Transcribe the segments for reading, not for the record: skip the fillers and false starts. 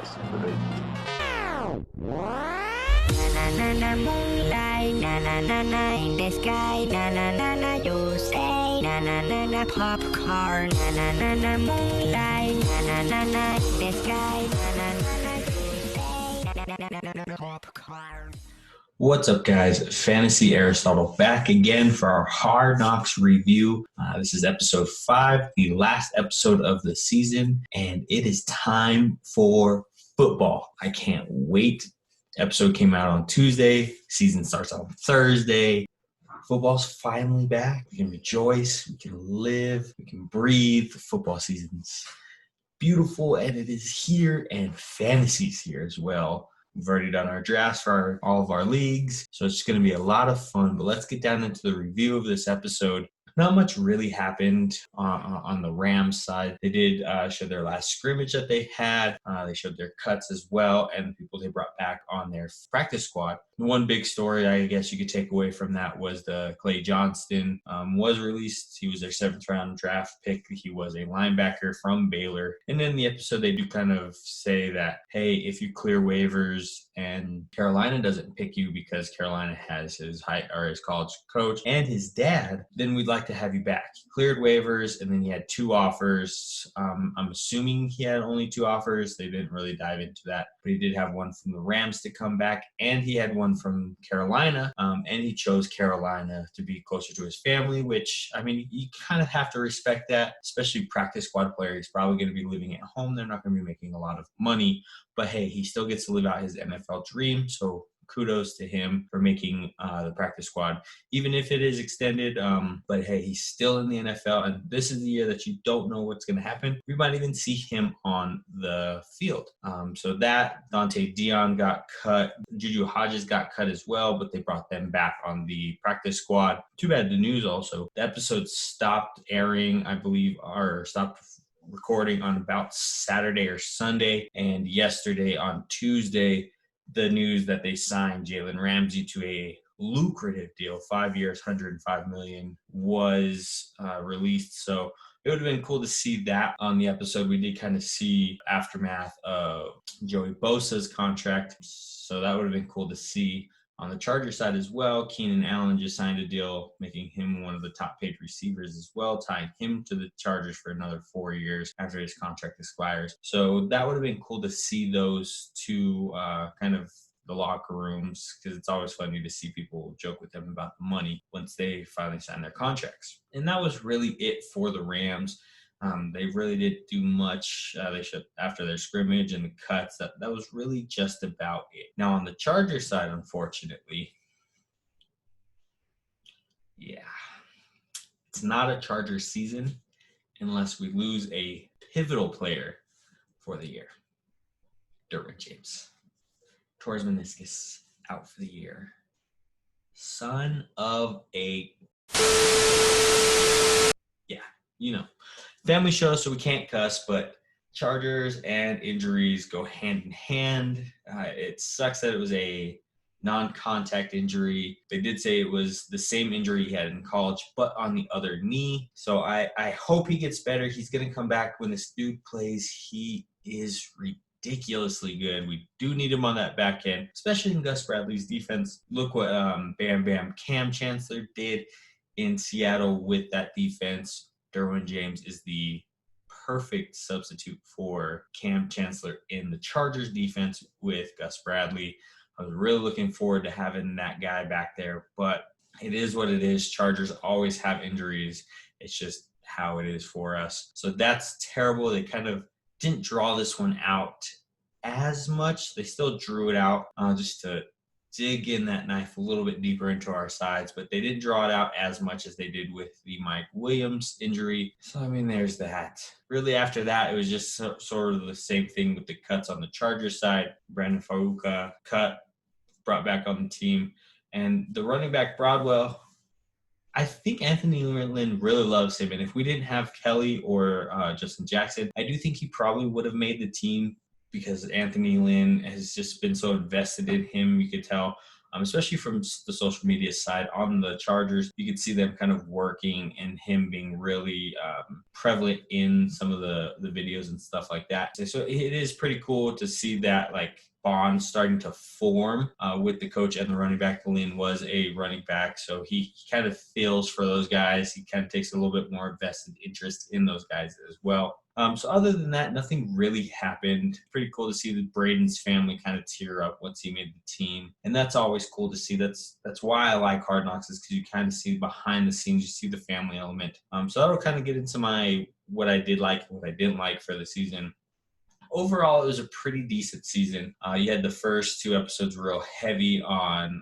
Na na na moonlight, na na na na in the sky, na na na na you say, na na na na popcorn, na na na na moonlight, na na na na in the sky, na na na na you say, na na na na na popcorn. What's up, guys? Fantasy Aristotle back again for our Hard Knocks review. This is episode 5, the last episode of the season, and it is time for football. I can't wait. Episode came out on Tuesday. Season starts on Thursday. Football's finally back. We can rejoice. We can live. We can breathe. The football season's beautiful, and it is here, and fantasy's here as well. We've already done our drafts for all of our leagues, so it's going to be a lot of fun. But let's get down into the review of this episode. Not much really happened on the Rams side. They did show their last scrimmage that they had. They showed their cuts as well and the people they brought back on their practice squad. One big story I guess you could take away from that was the Clay Johnston was released. He was their 7th round draft pick. He was a linebacker from Baylor. And in the episode, they do kind of say that, hey, if you clear waivers and Carolina doesn't pick you because Carolina has his college coach and his dad, then we'd like to have you back. He cleared waivers, and then he had 2 offers. I'm assuming he had only 2 offers. They didn't really dive into that, but he did have one from the Rams to come back, and he had one from Carolina, and he chose Carolina to be closer to his family, which, I mean, you kind of have to respect that, especially practice squad player. He's probably going to be living at home. They're not going to be making a lot of money, but hey, he still gets to live out his NFL dream, so kudos to him for making the practice squad, even if it is extended. But hey, he's still in the NFL, and this is the year that you don't know what's going to happen. We might even see him on the field. So that Dante Dion got cut. Juju Hodges got cut as well, but they brought them back on the practice squad. Too bad the news also. The episode stopped airing, I believe, or stopped recording on about Saturday or Sunday, and yesterday on Tuesday, the news that they signed Jalen Ramsey to a lucrative deal, 5 years, $105 million, was released. So it would have been cool to see that on the episode. We did kind of see aftermath of Joey Bosa's contract, so that would have been cool to see. On the Chargers side as well, Keenan Allen just signed a deal, making him one of the top paid receivers as well, tying him to the Chargers for another 4 years after his contract expires. So that would have been cool to see those two kind of the locker rooms, because it's always funny to see people joke with them about the money once they finally sign their contracts. And that was really it for the Rams. They really didn't do much. They showed after their scrimmage and the cuts. That was really just about it. Now on the Chargers side, unfortunately, it's not a Chargers season unless we lose a pivotal player for the year. Derwin James. Tore his meniscus, out for the year. Son of a... Yeah, you know. Family show, so we can't cuss, but Chargers and injuries go hand in hand. It sucks that it was a non-contact injury. They did say it was the same injury he had in college, but on the other knee. So I hope he gets better. He's going to come back when this dude plays. He is ridiculously good. We do need him on that back end, especially in Gus Bradley's defense. Look what Bam Bam Cam Chancellor did in Seattle with that defense. Derwin James is the perfect substitute for Cam Chancellor in the Chargers defense with Gus Bradley. I was really looking forward to having that guy back there, but it is what it is. Chargers always have injuries. It's just how it is for us. So that's terrible. They kind of didn't draw this one out as much. They still drew it out just to dig in that knife a little bit deeper into our sides, but they didn't draw it out as much as they did with the Mike Williams injury. So, I mean, there's that. Really, after that, it was just sort of the same thing with the cuts on the Chargers side. Brandon Faruka cut, brought back on the team. And the running back, Broadwell, I think Anthony Lynn really loves him. And if we didn't have Kelly or Justin Jackson, I do think he probably would have made the team, because Anthony Lynn has just been so invested in him. You could tell especially from the social media side. On the Chargers, you could see them kind of working and him being really prevalent in some of the videos and stuff like that. So it is pretty cool to see that like bond starting to form with the coach and the running back. Lynn was a running back, so he kind of feels for those guys. He kind of takes a little bit more vested interest in those guys as well. So other than that, nothing really happened. Pretty cool to see the Braden's family kind of tear up once he made the team. And that's always cool to see. That's why I like Hard Knocks, is because you kind of see behind the scenes, you see the family element. So that'll kind of get into my what I did like and what I didn't like for the season. Overall, it was a pretty decent season. You had the first 2 episodes real heavy on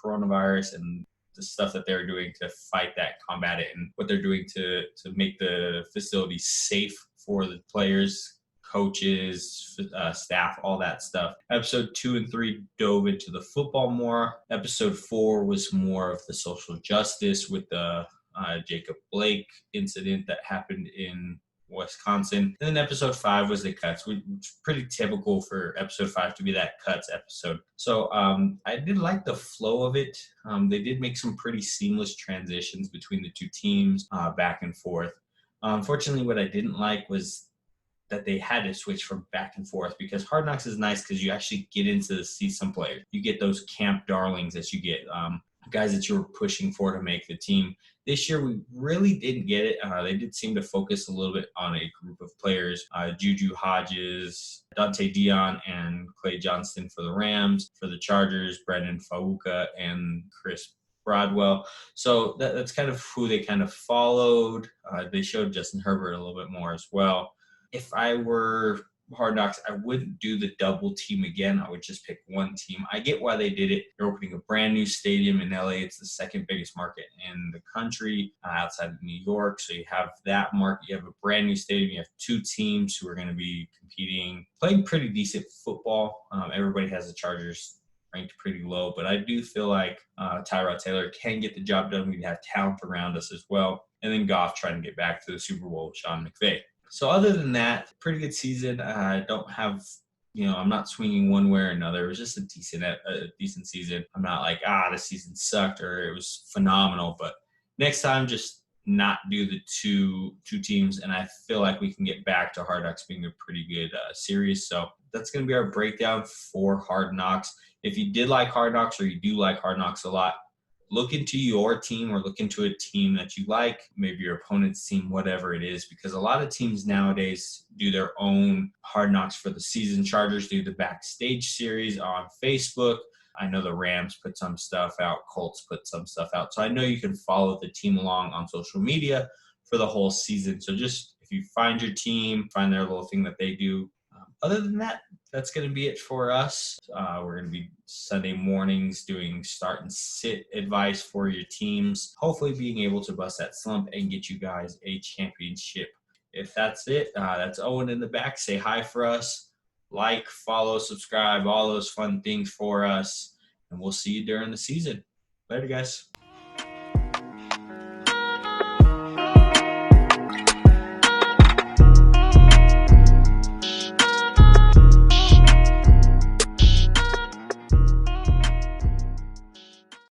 coronavirus and the stuff that they're doing to fight that, combat it, and what they're doing to make the facility safe for the players, coaches, staff, all that stuff. Episode 2 and 3 dove into the football more. Episode 4 was more of the social justice with the Jacob Blake incident that happened in Wisconsin. And then episode 5 was the cuts, which was pretty typical for episode 5 to be that cuts episode. So I did like the flow of it. They did make some pretty seamless transitions between the 2 teams, back and forth. Unfortunately, what I didn't like was that they had to switch from back and forth, because Hard Knocks is nice because you actually get into see some players. You get those camp darlings that you get, guys that you were pushing for to make the team. This year, we really didn't get it. They did seem to focus a little bit on a group of players, Juju Hodges, Dante Dion, and Clay Johnston for the Rams. For the Chargers, Brandon Fauca and Chris Broadwell. So that's kind of who they kind of followed. They showed Justin Herbert a little bit more as well. If I were Hard Knocks, I wouldn't do the double team again. I would just pick one team. I get why they did it. They're opening a brand new stadium in LA. It's the second biggest market in the country, outside of New York. So you have that market. You have a brand new stadium. You have 2 teams who are going to be competing, playing pretty decent football. Everybody has the Chargers ranked pretty low, but I do feel like Tyrod Taylor can get the job done. We have talent around us as well. And then Goff trying to get back to the Super Bowl with Sean McVay. So other than that, pretty good season. I don't have, I'm not swinging one way or another. It was just a decent season. I'm not like, this season sucked or it was phenomenal. But next time, just not do the two teams. And I feel like we can get back to Hard Knocks being a pretty good series. So that's going to be our breakdown for Hard Knocks. If you did like Hard Knocks, or you do like Hard Knocks a lot, look into your team or look into a team that you like, maybe your opponent's team, whatever it is, because a lot of teams nowadays do their own Hard Knocks for the season. Chargers do the Backstage series on Facebook. I know the Rams put some stuff out. Colts put some stuff out. So I know you can follow the team along on social media for the whole season. So just if you find your team, find their little thing that they do. Other than that, that's going to be it for us. We're going to be Sunday mornings doing start and sit advice for your teams. Hopefully being able to bust that slump and get you guys a championship. If that's it, that's Owen in the back. Say hi for us. Like, follow, subscribe, all those fun things for us. And we'll see you during the season. Later, guys.